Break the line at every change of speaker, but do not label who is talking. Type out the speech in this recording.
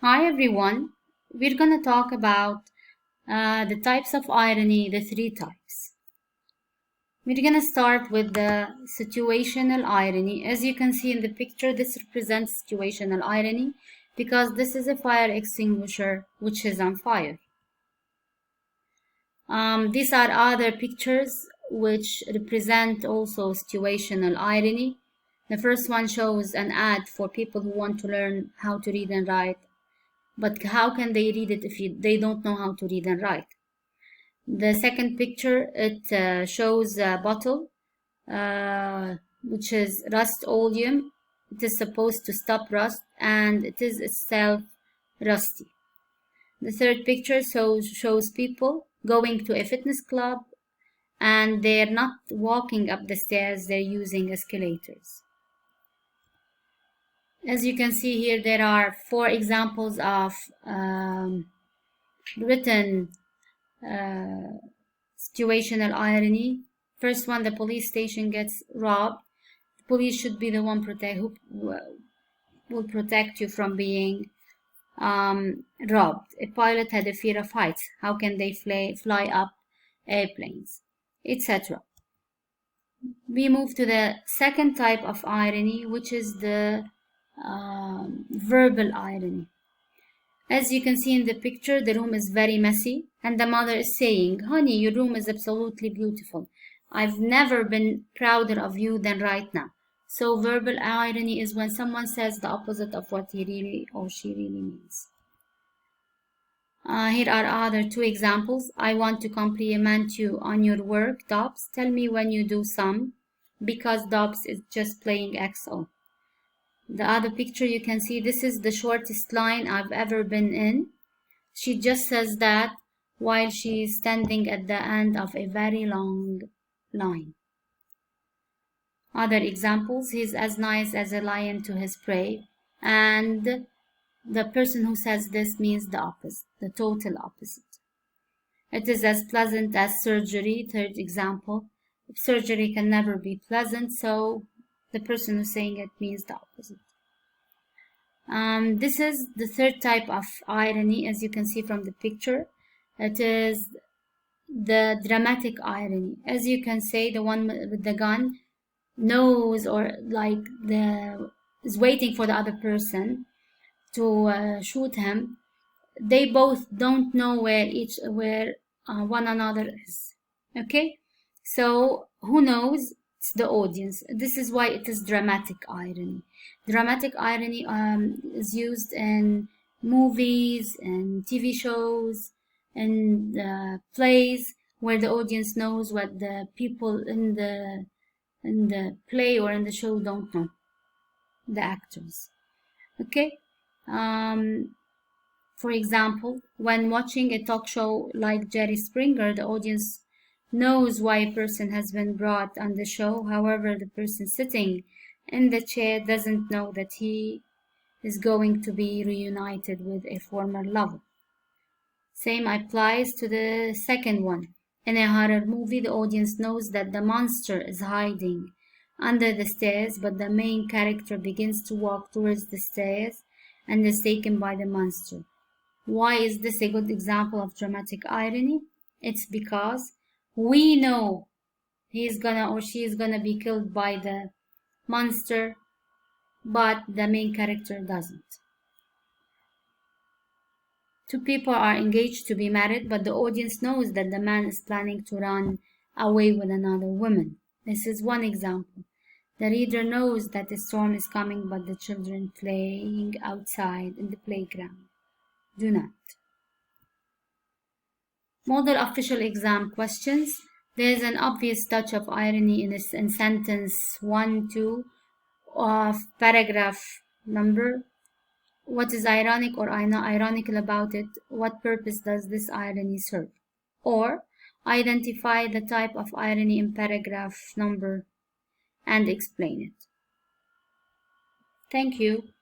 Hi everyone. We're going to talk about the types of irony, the three types. We're going to start with the situational irony. As you can see in the picture, this represents situational irony because this is a fire extinguisher which is on fire. These are other pictures which represent also situational irony. The first one shows an ad for people who want to learn how to read and write. But how can they read it if they don't know how to read and write? The second picture, it shows a bottle, which is Rust-Oleum. It is supposed to stop rust, and it is itself rusty. The third picture shows people going to a fitness club, and they're not walking up the stairs, they're using escalators. As you can see here, there are 4 examples of written situational irony. First one, the police station gets robbed. The police should be the one who will protect you from being robbed. A pilot had a fear of heights. How can they fly up airplanes, etc. We move to the second type of irony, which is the verbal irony. As you can see in the picture, the room is very messy, and the mother is saying, "Honey, your room is absolutely beautiful. I've never been prouder of you than right now." So verbal irony is when someone says the opposite of what he really or she really means. Here are other 2 examples. "I want to compliment you on your work, Dobbs. Tell me when you do some, because Dobbs is just playing XO." The other picture you can see, "This is the shortest line I've ever been in." She just says that while she is standing at the end of a very long line. Other examples, "He's as nice as a lion to his prey." And the person who says this means the opposite, the total opposite. "It is as pleasant as surgery." Third example, surgery can never be pleasant, so the person who's saying it means the opposite. This is the third type of irony, as you can see from the picture. It is the dramatic irony. As you can say, the one with the gun knows, or like is waiting for the other person to shoot him. They both don't know where one another is. Okay, so who knows? It's the audience. This is why it is dramatic irony. Dramatic irony is used in movies and TV shows and plays, where the audience knows what the people in the play or in the show don't know, the actors. Okay. For example, when watching a talk show like Jerry Springer, the audience knows why a person has been brought on the show. However, the person sitting in the chair doesn't know that he is going to be reunited with a former lover. Same applies to the second one. In a horror movie, the audience knows that the monster is hiding under the stairs, but the main character begins to walk towards the stairs and is taken by the monster. Why is this a good example of dramatic irony? It's because we know he's gonna or she's gonna be killed by the monster, but the main character doesn't. 2 people are engaged to be married, but the audience knows that the man is planning to run away with another woman. This is one example. The reader knows that a storm is coming, but the children playing outside in the playground do not. Model official exam questions. There is an obvious touch of irony in sentence 1-2 of paragraph number. What is ironic or ironical about it? What purpose does this irony serve? Or identify the type of irony in paragraph number and explain it. Thank you.